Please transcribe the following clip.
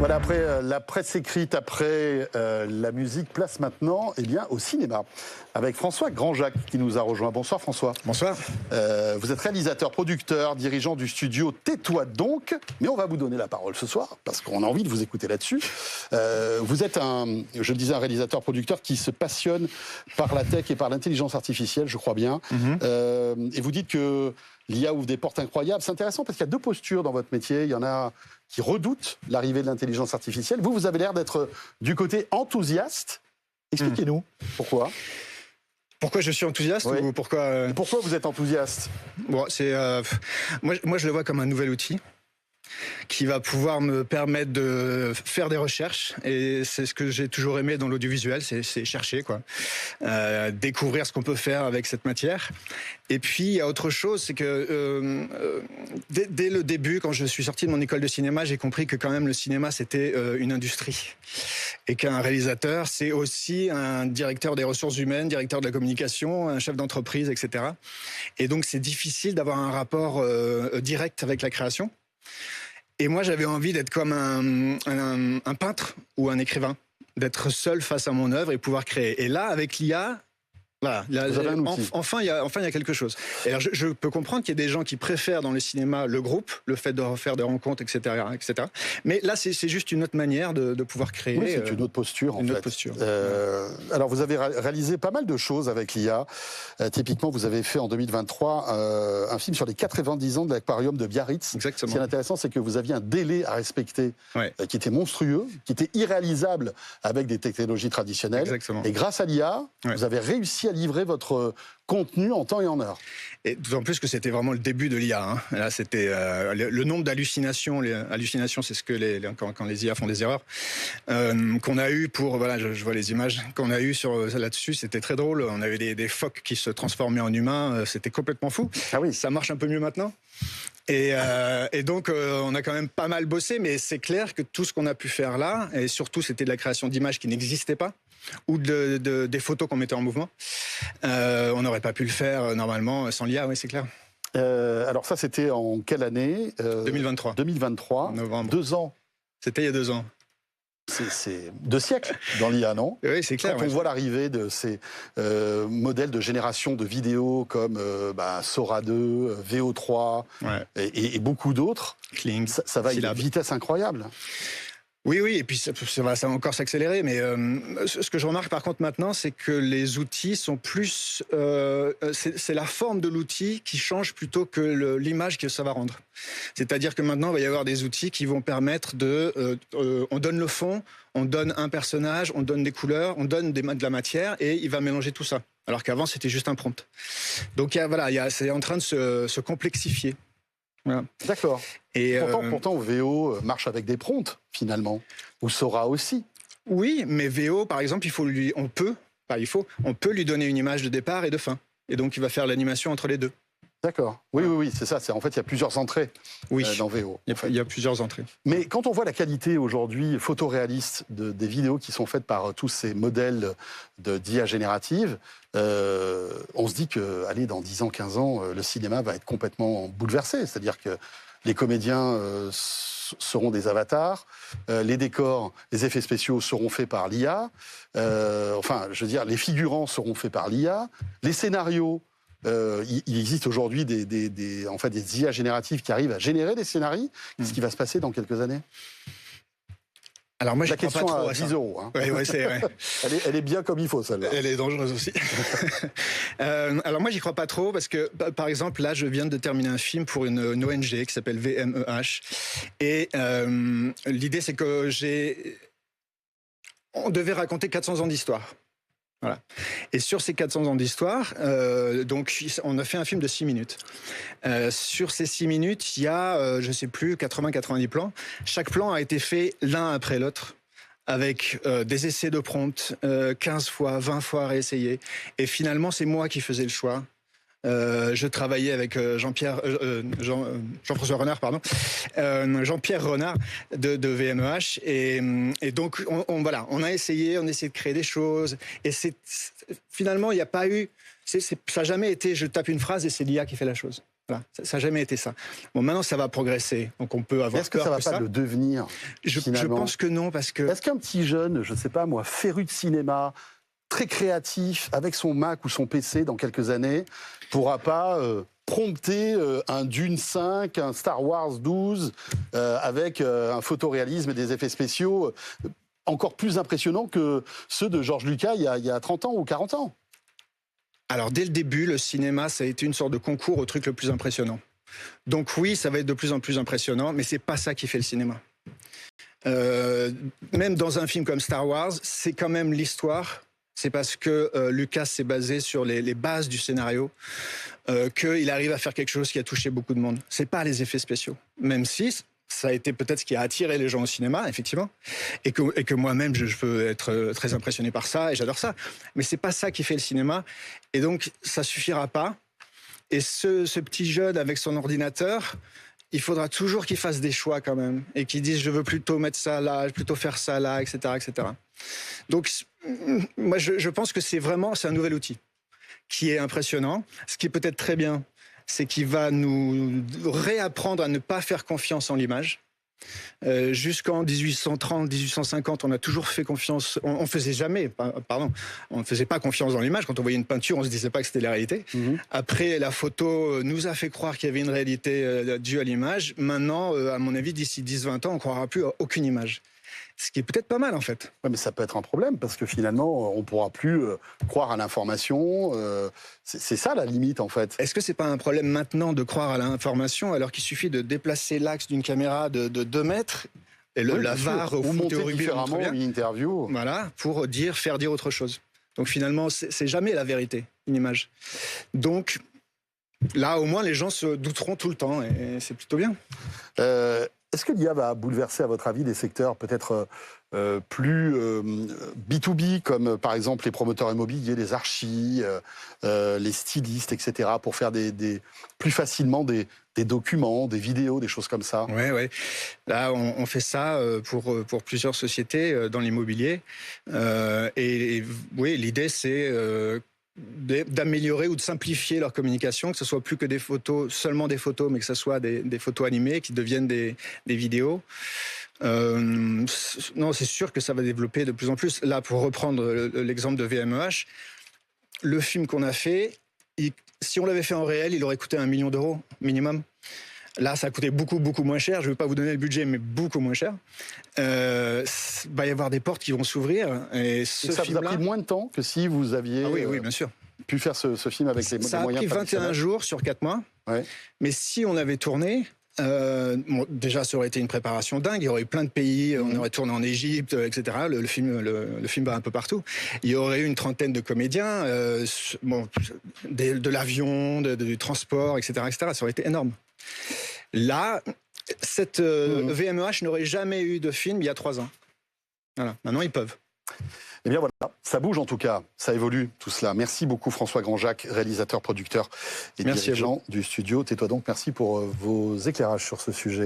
Voilà, après la presse écrite, après la musique, place maintenant au cinéma. Avec François Grand-Jacques qui nous a rejoint. Bonsoir François. Bonsoir. Vous êtes réalisateur, producteur, dirigeant du studio Tais-toi donc. Mais on va vous donner la parole ce soir parce qu'on a envie de vous écouter là-dessus. Vous êtes je le disais, un réalisateur, producteur qui se passionne par la tech et par l'intelligence artificielle, je crois bien. Et vous dites que l'IA ouvre des portes incroyables. C'est intéressant parce qu'il y a deux postures dans votre métier. Il y en a qui redoutent l'arrivée de l'intelligence artificielle. Vous avez l'air d'être du côté enthousiaste. Expliquez-nous pourquoi. Pourquoi je suis enthousiaste ou pourquoi Pourquoi vous êtes enthousiaste? Bon, c'est moi je le vois comme un nouvel outil qui va pouvoir me permettre de faire des recherches, et c'est ce que j'ai toujours aimé dans l'audiovisuel, c'est chercher, quoi. Découvrir ce qu'on peut faire avec cette matière. Et puis il y a autre chose, c'est que dès le début, quand je suis sorti de mon école de cinéma, j'ai compris que quand même le cinéma c'était une industrie, et qu'un réalisateur c'est aussi un directeur des ressources humaines, directeur de la communication, un chef d'entreprise, etc. Et donc c'est difficile d'avoir un rapport direct avec la création. Et moi, j'avais envie d'être comme un peintre ou un écrivain, d'être seul face à mon œuvre et pouvoir créer. Et là, avec l'IA, voilà, enfin, il y a quelque chose. Et alors, je peux comprendre qu'il y ait des gens qui préfèrent dans le cinéma le groupe, le fait de refaire des rencontres, etc., etc. Mais là, c'est juste une autre manière de pouvoir créer. Oui, c'est une autre posture, en fait. Autre posture. Alors, vous avez réalisé pas mal de choses avec l'IA. Typiquement, vous avez fait en 2023 un film sur les 90 ans de l'aquarium de Biarritz. Exactement. Ce qui est intéressant, c'est que vous aviez un délai à respecter qui était monstrueux, qui était irréalisable avec des technologies traditionnelles. Exactement. Et grâce à l'IA, vous avez réussi à livrer votre contenu en temps et en heure. Et d'autant plus que c'était vraiment le début de l'IA. Hein. Là, c'était le nombre d'hallucinations. Les hallucinations, c'est ce que quand les IA font des erreurs qu'on a eu pour. Voilà, je vois les images qu'on a eu là-dessus. C'était très drôle. On avait des phoques qui se transformaient en humains. C'était complètement fou. Ah oui. Ça marche un peu mieux maintenant. Et donc, on a quand même pas mal bossé, mais c'est clair que tout ce qu'on a pu faire là, et surtout c'était de la création d'images qui n'existaient pas, ou des photos qu'on mettait en mouvement, on n'aurait pas pu le faire normalement sans l'IA, oui, c'est clair. Alors ça, c'était en quelle année 2023. 2023. Novembre. 2 ans. C'était il y a 2 ans. C'est 2 siècles dans l'IA, non? Oui, c'est clair. Quand on voit l'arrivée de ces modèles de génération de vidéos comme Sora 2, VO3 et beaucoup d'autres, Kling, ça va à une vitesse incroyable. Oui, et puis ça va encore s'accélérer, mais ce que je remarque par contre maintenant, c'est que les outils sont plus... c'est la forme de l'outil qui change plutôt que l'image que ça va rendre. C'est-à-dire que maintenant, il va y avoir des outils qui vont permettre on donne le fond, on donne un personnage, on donne des couleurs, on donne de la matière, et il va mélanger tout ça. Alors qu'avant, c'était juste un prompt. Donc c'est en train de se complexifier. Voilà. D'accord. Et pourtant, VO marche avec des prompts, finalement. Ou Sora aussi. Oui, mais VO, par exemple, on peut lui donner une image de départ et de fin. Et donc, il va faire l'animation entre les deux. D'accord. Oui, c'est ça. En fait, il y a plusieurs entrées dans VO. Il y a plusieurs entrées. Mais quand on voit la qualité aujourd'hui photoréaliste des vidéos qui sont faites par tous ces modèles d'IA générative, on se dit que, dans 10 ans, 15 ans, le cinéma va être complètement bouleversé. C'est-à-dire que les comédiens seront des avatars, les décors, les effets spéciaux seront faits par l'IA, les figurants seront faits par l'IA, les scénarios. Il existe aujourd'hui des IA génératives qui arrivent à générer des scénarios. Qu'est-ce qui va se passer dans quelques années? Alors moi, la question à 10 €. Hein. Oui, c'est vrai. elle est bien comme il faut, celle-là. Elle est dangereuse aussi. Alors moi, j'y crois pas trop parce que, par exemple, là, je viens de terminer un film pour une ONG qui s'appelle VMEH. Et l'idée, c'est que on devait raconter 400 ans d'histoire. Voilà. Et sur ces 400 ans d'histoire, donc on a fait un film de 6 minutes. Sur ces 6 minutes, il y a, je sais plus, 80-90 plans. Chaque plan a été fait l'un après l'autre, avec des essais de prompt, 15 fois, 20 fois réessayés. Et finalement, c'est moi qui faisais le choix. Je travaillais avec Jean-François Renard, Jean-Pierre Renard de VMEH, et donc on a essayé de créer des choses, et finalement il n'y a pas eu, ça n'a jamais été je tape une phrase et c'est l'IA qui fait la chose. Voilà, ça n'a jamais été ça. Bon, maintenant, ça va progresser, donc on peut avoir Est-ce que peur ça va que pas ça. le devenir Je finalement pense que non, parce que... Est-ce qu'un petit jeune, je ne sais pas moi, féru de cinéma, très créatif, avec son Mac ou son PC dans quelques années, pourra pas prompter un Dune 5, un Star Wars 12, avec un photoréalisme et des effets spéciaux encore plus impressionnants que ceux de George Lucas il y a 30 ans ou 40 ans? Alors, dès le début, le cinéma, ça a été une sorte de concours au truc le plus impressionnant. Donc oui, ça va être de plus en plus impressionnant, mais c'est pas ça qui fait le cinéma. Même dans un film comme Star Wars, c'est quand même l'histoire. C'est parce que Lucas s'est basé sur les bases du scénario qu'il arrive à faire quelque chose qui a touché beaucoup de monde. C'est pas les effets spéciaux, même si ça a été peut-être ce qui a attiré les gens au cinéma, effectivement, et que moi-même je peux être très impressionné par ça et j'adore ça. Mais c'est pas ça qui fait le cinéma, et donc ça suffira pas. Et ce petit jeune avec son ordinateur, il faudra toujours qu'il fasse des choix quand même, et qu'il dise je veux plutôt mettre ça là, je veux plutôt faire ça là, etc., etc. Donc moi je pense que c'est un nouvel outil qui est impressionnant. Ce qui est peut-être très bien, c'est qu'il va nous réapprendre à ne pas faire confiance en l'image. Jusqu'en 1830, 1850, on a toujours fait confiance. On faisait jamais, pardon, on ne faisait pas confiance dans l'image. Quand on voyait une peinture, on se disait pas que c'était la réalité. Après, la photo nous a fait croire qu'il y avait une réalité due à l'image. Maintenant, à mon avis, d'ici 10-20 ans, on croira plus à aucune image. Ce qui est peut-être pas mal, en fait. Ouais, mais ça peut être un problème, parce que finalement, on ne pourra plus croire à l'information. C'est ça la limite, en fait. Est-ce que c'est pas un problème maintenant de croire à l'information, alors qu'il suffit de déplacer l'axe d'une caméra de 2 mètres, et la VAR ou au monter foot et au rugby, différemment une interview. voilà, pour faire dire autre chose. Donc finalement, c'est jamais la vérité, une image. Donc là, au moins, les gens se douteront tout le temps, et c'est plutôt bien. Est-ce que l'IA va bouleverser, à votre avis, des secteurs peut-être plus B2B, comme par exemple les promoteurs immobiliers, les archis, les stylistes, etc., pour faire plus facilement des documents, des vidéos, des choses comme ça? Ouais. Là, on fait ça pour plusieurs sociétés dans l'immobilier. Et oui, l'idée, c'est d'améliorer ou de simplifier leur communication, que ce soit plus que des photos, seulement des photos, mais que ce soit des photos animées qui deviennent des vidéos. Non, c'est sûr que ça va développer de plus en plus. Là, pour reprendre l'exemple de VMEH, le film qu'on a fait, si on l'avait fait en réel, il aurait coûté 1 million d'euros minimum. Là, ça a coûté beaucoup, beaucoup moins cher. Je ne vais pas vous donner le budget, mais beaucoup moins cher. Va y avoir des portes qui vont s'ouvrir. Et ça vous a pris moins de temps que si vous aviez oui, bien sûr. pu faire ce film avec les moyens traditionnels? Ça a pris 21 jours sur 4 mois. Ouais. Mais si on avait tourné, déjà, ça aurait été une préparation dingue. Il y aurait eu plein de pays. On aurait tourné en Égypte, etc. Le film va un peu partout. Il y aurait eu une trentaine de comédiens, de l'avion, du transport, etc., etc. Ça aurait été énorme. Là, cette VMEH n'aurait jamais eu de film il y a 3 ans. Voilà. Maintenant, ils peuvent. Eh bien voilà, ça bouge en tout cas, ça évolue tout cela. Merci beaucoup François Grandjacq, réalisateur, producteur et dirigeant du studio Tais-toi donc. Merci pour vos éclairages sur ce sujet.